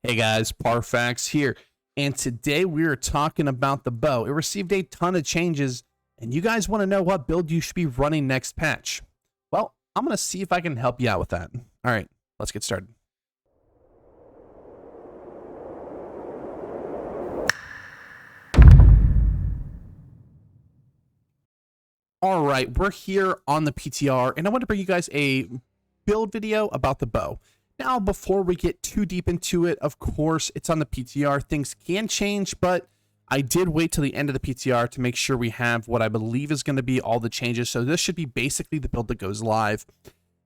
Hey guys, Parfax here, and today we are talking about the bow. It received a ton of changes, and you guys want to know what build you should be running next patch. Well, I'm going to see if I can help you out with that. All right, let's get started. All right, we're here on the PTR, and I want to bring you guys a build video about the bow. Now, before we get too deep into it, of course, it's on the PTR. Things can change, but I did wait till the end of the PTR to make sure we have what I believe is going to be all the changes. So this should be basically the build that goes live.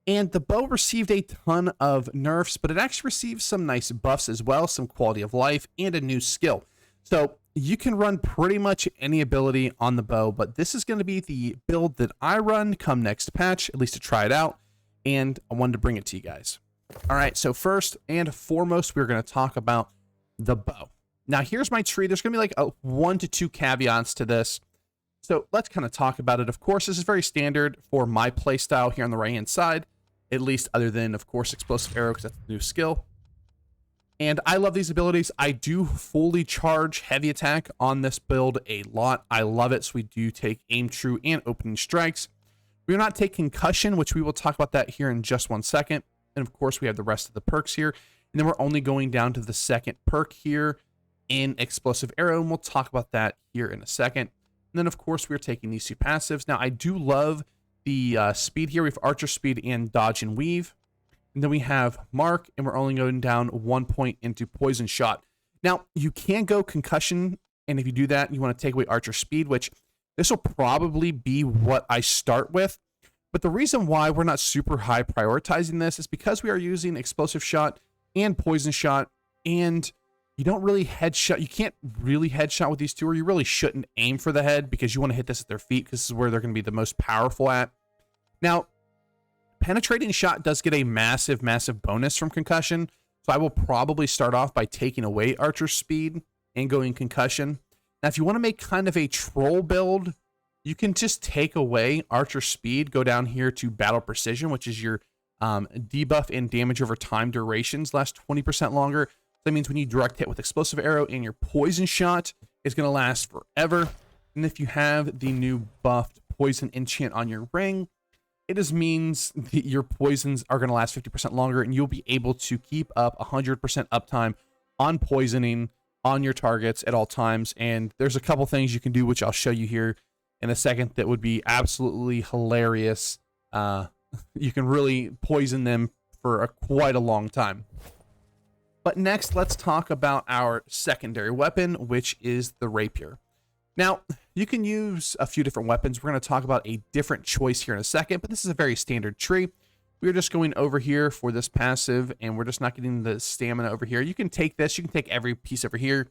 And the bow received a ton of nerfs, but it actually received some nice buffs as well, some quality of life, and a new skill. So you can run pretty much any ability on the bow, but this is going to be the build that I run come next patch, at least to try it out, and I wanted to bring it to you guys. All right, so first and foremost, we're going to talk about the bow. Now, here's my tree. There's going to be like 1 to 2 caveats to this. So let's kind of talk about it. Of course, this is very standard for my playstyle here on the right-hand side, at least other than, of course, Explosive Arrow, because that's the new skill. And I love these abilities. I do fully charge heavy attack on this build a lot. I love it. So we do take aim true and opening strikes. We will not take concussion, which we will talk about that here in just 1 second. And of course, we have the rest of the perks here. And then we're only going down to the second perk here in Explosive Arrow. And we'll talk about that here in a second. And then, of course, we're taking these 2 passives. Now, I do love the speed here. We have Archer Speed and Dodge and Weave. And then we have Mark, and we're only going down 1 point into Poison Shot. Now, you can go Concussion. And if you do that, you want to take away Archer Speed, which this will probably be what I start with. But the reason why we're not super high prioritizing this is because we are using Explosive Shot and Poison Shot, and you don't really headshot. You can't really headshot with these two, or you really shouldn't aim for the head because you want to hit this at their feet because this is where they're going to be the most powerful at. Now, Penetrating Shot does get a massive, massive bonus from Concussion, so I will probably start off by taking away Archer Speed and going Concussion. Now, if you want to make kind of a troll build, you can just take away Archer Speed, go down here to Battle Precision, which is your debuff and damage over time durations last 20% longer. That means when you direct hit with Explosive Arrow and your Poison Shot, it's going to last forever. And if you have the new buffed Poison enchant on your ring, it just means that your poisons are going to last 50% longer, and you'll be able to keep up 100% uptime on poisoning on your targets at all times. And there's a couple things you can do, which I'll show you here in a second, that would be absolutely hilarious. You can really poison them for quite a long time. But next, let's talk about our secondary weapon, which is the Rapier. Now, you can use a few different weapons. We're going to talk about a different choice here in a second, but this is a very standard tree. We're just going over here for this passive, and we're just not getting the stamina over here. You can take this. You can take every piece over here.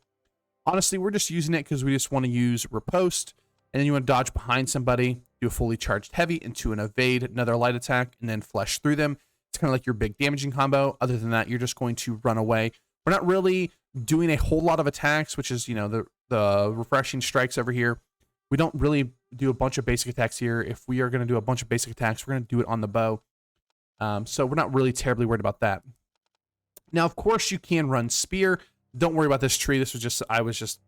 Honestly, we're just using it because we just want to use Riposte. And then you want to dodge behind somebody, do a fully charged heavy into an evade, another light attack, and then flesh through them. It's kind of like your big damaging combo. Other than that, you're just going to run away. We're not really doing a whole lot of attacks, which is, you know, the refreshing strikes over here. We don't really do a bunch of basic attacks here. If we are going to do a bunch of basic attacks, we're going to do it on the bow. So we're not really terribly worried about that. Now, of course, you can run Spear. Don't worry about this tree. This was just, I was just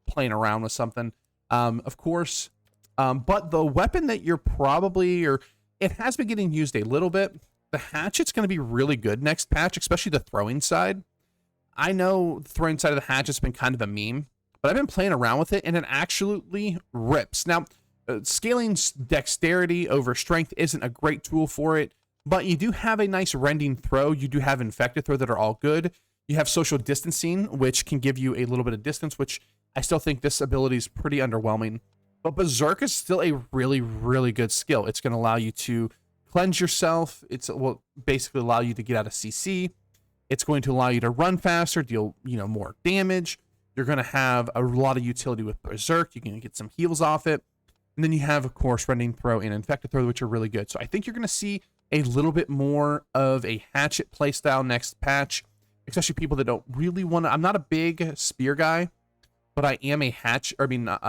playing around with something. Of course, but the weapon that you're probably, or it has been getting used a little bit, the hatchet's going to be really good next patch, especially the throwing side. I know the throwing side of the hatchet's been kind of a meme, but I've been playing around with it, and it absolutely rips. Now, scaling dexterity over strength isn't a great tool for it, but you do have a nice rending throw. You do have infected throw that are all good. You have social distancing, which can give you a little bit of distance, which I still think this ability is pretty underwhelming. But Berserk is still a really, really good skill. It's going to allow you to cleanse yourself. It will basically allow you to get out of CC. It's going to allow you to run faster, deal, more damage. You're going to have a lot of utility with Berserk. You can get some heals off it. And then you have, of course, Rending Throw and Infected Throw, which are really good. So I think you're going to see a little bit more of a hatchet playstyle next patch, especially people that don't really want to. I'm not a big spear guy, but I am a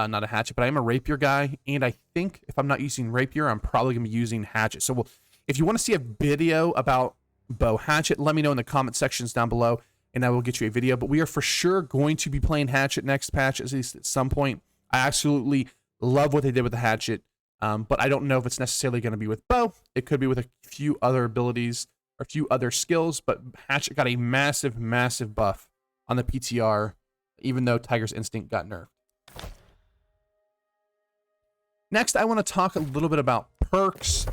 not a hatchet, but I am a rapier guy. And I think if I'm not using rapier, I'm probably going to be using hatchet. So if you want to see a video about bow hatchet, let me know in the comment sections down below. and I will get you a video. But we are for sure going to be playing hatchet next patch, at least at some point. I absolutely love what they did with the hatchet, but I don't know if it's necessarily going to be with bow. It could be with a few other abilities or a few other skills, but hatchet got a massive, massive buff on the PTR, even though Tiger's Instinct got nerfed. Next, I want to talk a little bit about perks.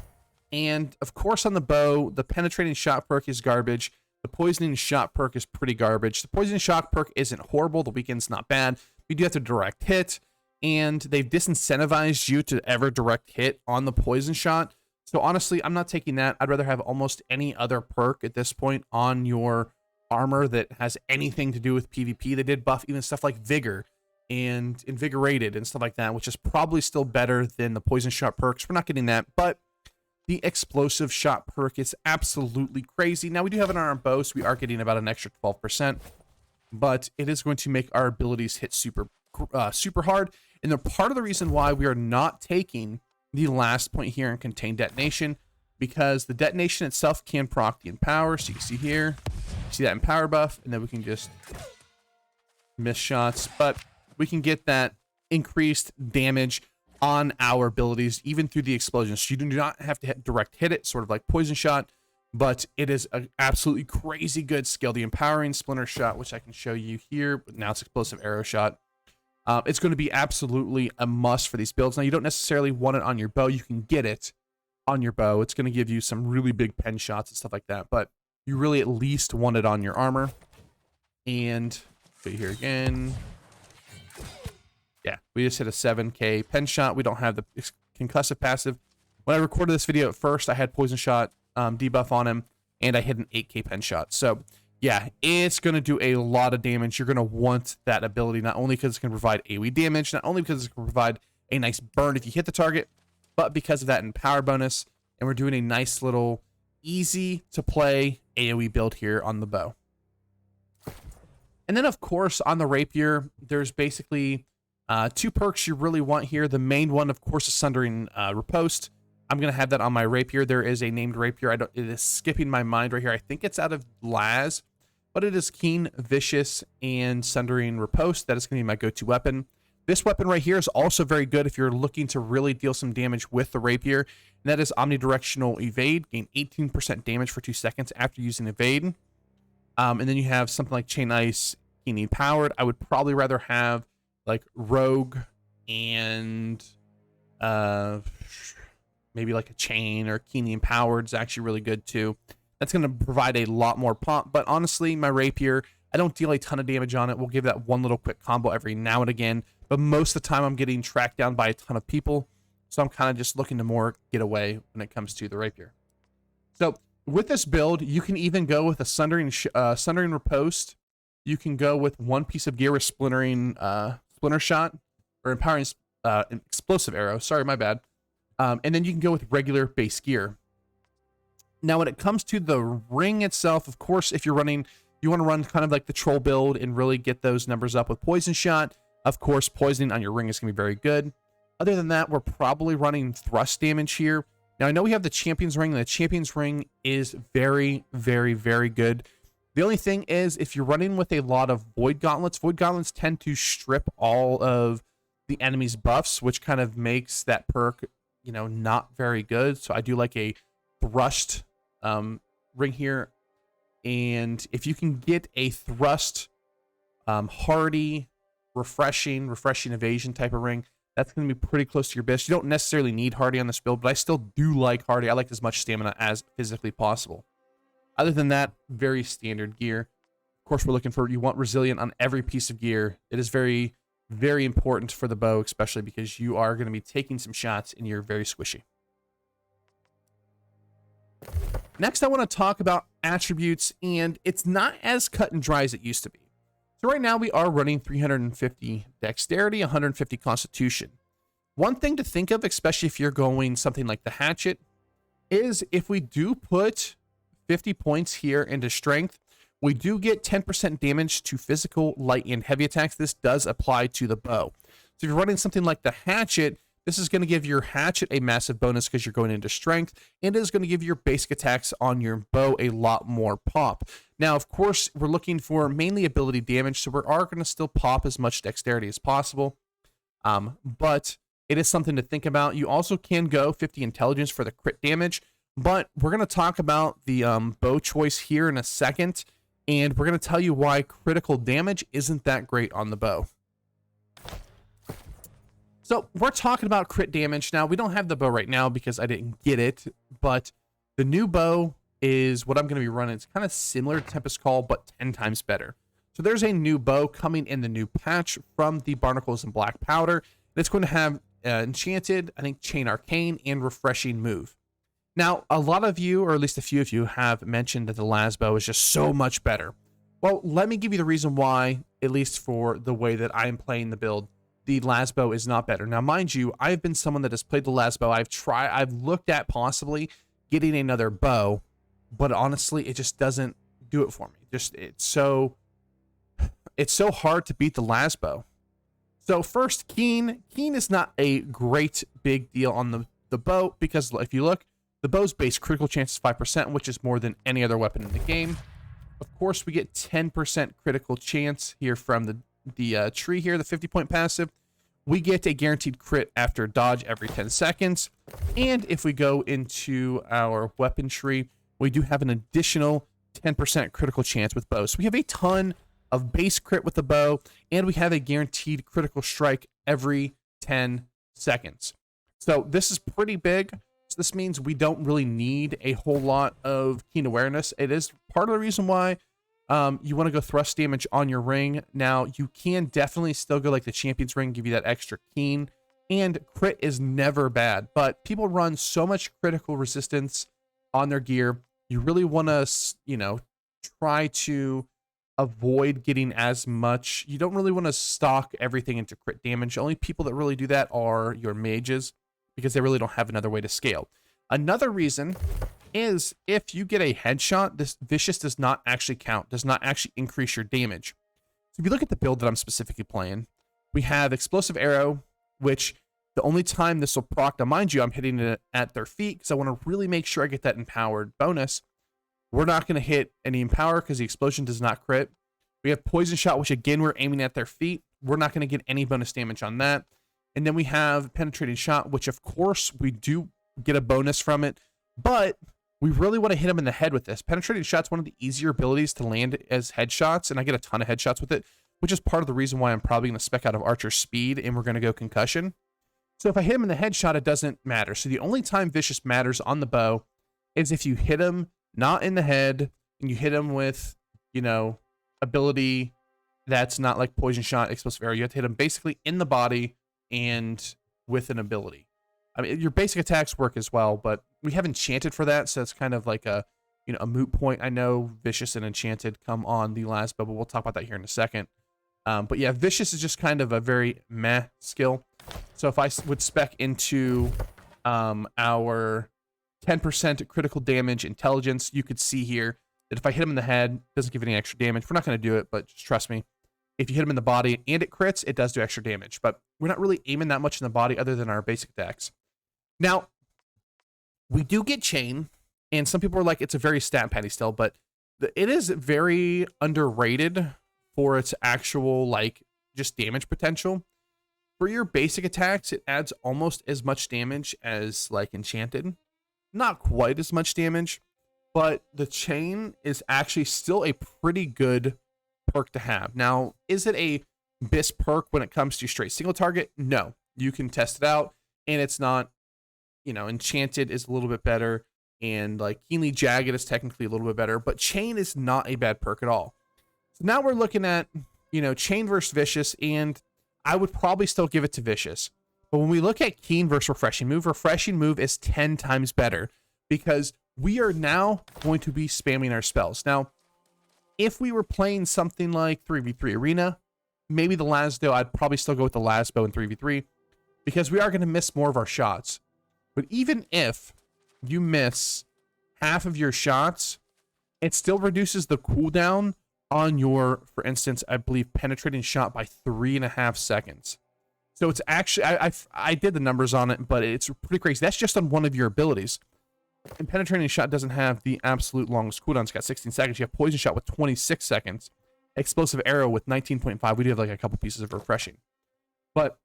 And of course, on the bow, the penetrating shot perk is garbage. The poisoning shot perk is pretty garbage. The poisoning shot perk isn't horrible. The weakened's not bad. You do have to direct hit, and they've disincentivized you to ever direct hit on the poison shot. So honestly, I'm not taking that. I'd rather have almost any other perk at this point on your armor that has anything to do with PvP. They did buff even stuff like Vigor and Invigorated and stuff like that, which is probably still better than the poison shot perks. We're not getting that, but the explosive shot perk is absolutely crazy. Now, we do have an arm bow, so we are getting about an extra 12%, but it is going to make our abilities hit super hard. And they're part of the reason why we are not taking the last point here in Contained Detonation, because the detonation itself can proc the Empower. So you can see here, see that Empower buff, and then we can just miss shots, but we can get that increased damage on our abilities, even through the explosions. So you do not have to direct hit it, sort of like poison shot, but it is an absolutely crazy good skill. The empowering splinter shot, which I can show you here, but now it's explosive arrow shot. It's going to be absolutely a must for these builds. Now, you don't necessarily want it on your bow. You can get it on your bow. It's going to give you some really big pen shots and stuff like that, but you really at least want it on your armor. And show you here again. Yeah, we just hit a 7k pen shot. We don't have the concussive passive. When I recorded this video at first, I had poison shot debuff on him, and I hit an 8k pen shot. So yeah, it's going to do a lot of damage. You're going to want that ability, not only because it's going to provide AoE damage, not only because it's going to provide a nice burn if you hit the target, but because of that Empower bonus. And we're doing a nice little easy to play AoE build here on the bow. And then of course on the Rapier, there's basically two perks you really want here. The main one, of course, is Sundering Riposte. I'm going to have that on my Rapier. There is a named Rapier. It is skipping my mind right here. I think it's out of Laz, but it is Keen, Vicious, and Sundering Riposte. That is going to be my go-to weapon. This weapon right here is also very good if you're looking to really deal some damage with the Rapier, and that is Omnidirectional Evade. Gain 18% damage for 2 seconds after using Evade. And then you have something like Chain Ice, Keen Powered. I would probably rather have like Rogue and maybe like a Chain, or Keen Empowered is actually really good too. That's going to provide a lot more pump, but honestly, my Rapier, I don't deal a ton of damage on it. We'll give that one little quick combo every now and again, but most of the time I'm getting tracked down by a ton of people, so I'm kind of just looking to more get away when it comes to the Rapier. So with this build, you can even go with a Sundering Riposte. You can go with one piece of gear with Splintering Splinter Shot, or Empowering Explosive Arrow. Sorry, my bad. And then you can go with regular base gear. Now, when it comes to the ring itself, of course, if you're running, you want to run kind of like the troll build and really get those numbers up with Poison Shot. Of course, poisoning on your ring is going to be very good. Other than that, we're probably running thrust damage here. Now, I know we have the Champion's Ring, and the Champion's Ring is very, very, very good. The only thing is, if you're running with a lot of Void Gauntlets tend to strip all of the enemy's buffs, which kind of makes that perk, you know, not very good. So I do like a thrust ring here. And if you can get a thrust hardy, refreshing evasion type of ring, that's going to be pretty close to your best. You don't necessarily need hardy on this build, but I still do like hardy. I like as much stamina as physically possible. Other than that, very standard gear. Of course, we're looking for, you want resilient on every piece of gear. It is very, very important for the bow, especially because you are going to be taking some shots and you're very squishy. Next, I want to talk about attributes, and it's not as cut and dry as it used to be. So right now we are running 350 dexterity, 150 constitution. One thing to think of, especially if you're going something like the hatchet, is if we do put 50 points here into strength, we do get 10% damage to physical, light, and heavy attacks. This does apply to the bow. So if you're running something like the hatchet, This is going to give your hatchet a massive bonus because you're going into strength, and it is going to give your basic attacks on your bow a lot more pop. Now, of course, we're looking for mainly ability damage, so we are going to still pop as much dexterity as possible. But it is something to think about. You also can go 50 intelligence for the crit damage, but we're going to talk about the bow choice here in a second, and we're going to tell you why critical damage isn't that great on the bow. So we're talking about crit damage. Now, we don't have the bow right now because I didn't get it, but the new bow is what I'm going to be running. It's kind of similar to Tempest Call, but 10 times better. So there's a new bow coming in the new patch from the Barnacles and Black Powder. It's going to have Enchanted, I think Chain Arcane, and Refreshing Move. Now, a lot of you, or at least a few of you, have mentioned that the las bow is just so much better. Well, let me give you the reason why, at least for the way that I am playing the build, the las bow is not better. Now, mind you, I've been someone that has played the las bow. I've looked at possibly getting another bow, but honestly, it just doesn't do it for me. It's so hard to beat the las bow. So first, Keen. Keen is not a great big deal on the bow because if you look, the bow's base critical chance is 5%, which is more than any other weapon in the game. Of course, we get 10% critical chance here from the tree here, the 50-point passive. We get a guaranteed crit after dodge every 10 seconds. And if we go into our weapon tree, we do have an additional 10% critical chance with bows. So we have a ton of base crit with the bow, and we have a guaranteed critical strike every 10 seconds. So this is pretty big. So this means we don't really need a whole lot of keen awareness. It is part of the reason why you want to go thrust damage on your ring. Now, you can definitely still go like the champion's ring, give you that extra keen, and crit is never bad, but people run so much critical resistance on their gear. You really want to, you know, try to avoid getting as much. You don't really want to stock everything into crit damage. Only people that really do that are your mages because they really don't have another way to scale. Another reason is if you get a headshot, this vicious does not actually count, does not actually increase your damage. So if you look at the build that I'm specifically playing, we have explosive arrow, which the only time this will proc, now mind you, I'm hitting it at their feet because I want to really make sure I get that empowered bonus. We're not going to hit any empower because the explosion does not crit. We have poison shot, which again, we're aiming at their feet. We're not going to get any bonus damage on that. And then we have penetrating shot, which of course we do get a bonus from it, but we really want to hit him in the head with this. Penetrating shot's one of the easier abilities to land as headshots, and I get a ton of headshots with it, which is part of the reason why I'm probably going to spec out of Archer's speed, and we're going to go concussion. So if I hit him in the headshot, it doesn't matter. So the only time vicious matters on the bow is if you hit him not in the head, and you hit him with, you know, ability that's not like poison shot, explosive arrow. You have to hit him basically in the body and with an ability. I mean, your basic attacks work as well, but we have enchanted for that, so it's kind of like a, you know, a moot point. I know vicious and enchanted come on the last bow, but we'll talk about that here in a second. But yeah, vicious is just kind of a very meh skill. So if I would spec into our 10% critical damage intelligence, you could see here that if I hit him in the head, it doesn't give any extra damage. We're not going to do it, but just trust me. If you hit him in the body and it crits, it does do extra damage, but we're not really aiming that much in the body other than our basic attacks. Now, we do get chain, and some people are like, it's a very stat patty still, but it is very underrated for its actual, like, just damage potential. For your basic attacks, it adds almost as much damage as, like, enchanted. Not quite as much damage, but the chain is actually still a pretty good perk to have. Now, is it a BIS perk when it comes to straight single target? No. You can test it out, and it's not, you know, enchanted is a little bit better, and like keenly jagged is technically a little bit better, but chain is not a bad perk at all. So now we're looking at, you know, chain versus vicious, and I would probably still give it to vicious. But when we look at keen versus refreshing move is 10 times better because we are now going to be spamming our spells. Now, if we were playing something like 3v3 arena, maybe the last bow, I'd probably still go with the last bow in 3v3 because we are going to miss more of our shots. But even if you miss half of your shots, it still reduces the cooldown on your, for instance, I believe penetrating shot by 3.5 seconds. So it's actually, I did the numbers on it, but it's pretty crazy. That's just on one of your abilities. And Penetrating Shot doesn't have the absolute longest cooldown. It's got 16 seconds. You have Poison Shot with 26 seconds. Explosive Arrow with 19.5. We do have like a couple pieces of Refreshing. But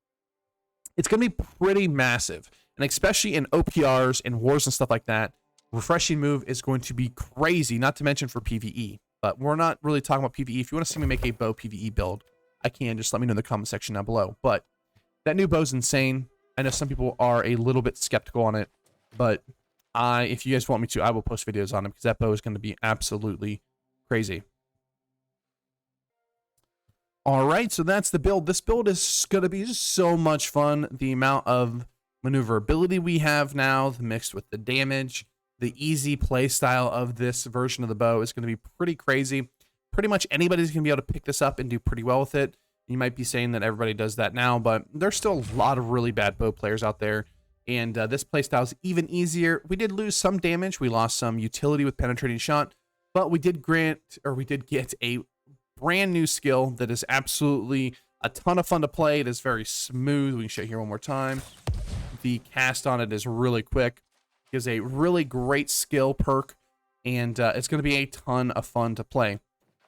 it's going to be pretty massive. And especially in OPRs and wars and stuff like that, Refreshing move is going to be crazy, not to mention for PvE. But we're not really talking about PvE. If you want to see me make a bow PvE build, I can. Just let me know in the comment section down below. But that new bow's insane. I know some people are a little bit skeptical on it, but if you guys want me to, I will post videos on it because that bow is going to be absolutely crazy. All right, so that's the build. This build is going to be so much fun. The amount of maneuverability we have now, mixed with the damage, the easy play style of this version of the bow is going to be pretty crazy. Pretty much anybody's going to be able to pick this up and do pretty well with it. You might be saying that everybody does that now, but there's still a lot of really bad bow players out there. And this playstyle is even easier. We did lose some damage. We lost some utility with Penetrating Shot, but we did get a brand new skill that is absolutely a ton of fun to play. It is very smooth. We can show it here one more time. The cast on it is really quick. It is a really great skill perk, and it's going to be a ton of fun to play.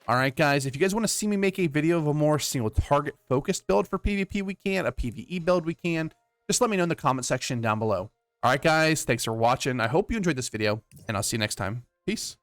All right, guys, if you guys want to see me make a video of a more single target focused build for PvP, we can. A PvE build, we can. Just let me know in the comment section down below. All right, guys, thanks for watching. I hope you enjoyed this video, and I'll see you next time. Peace.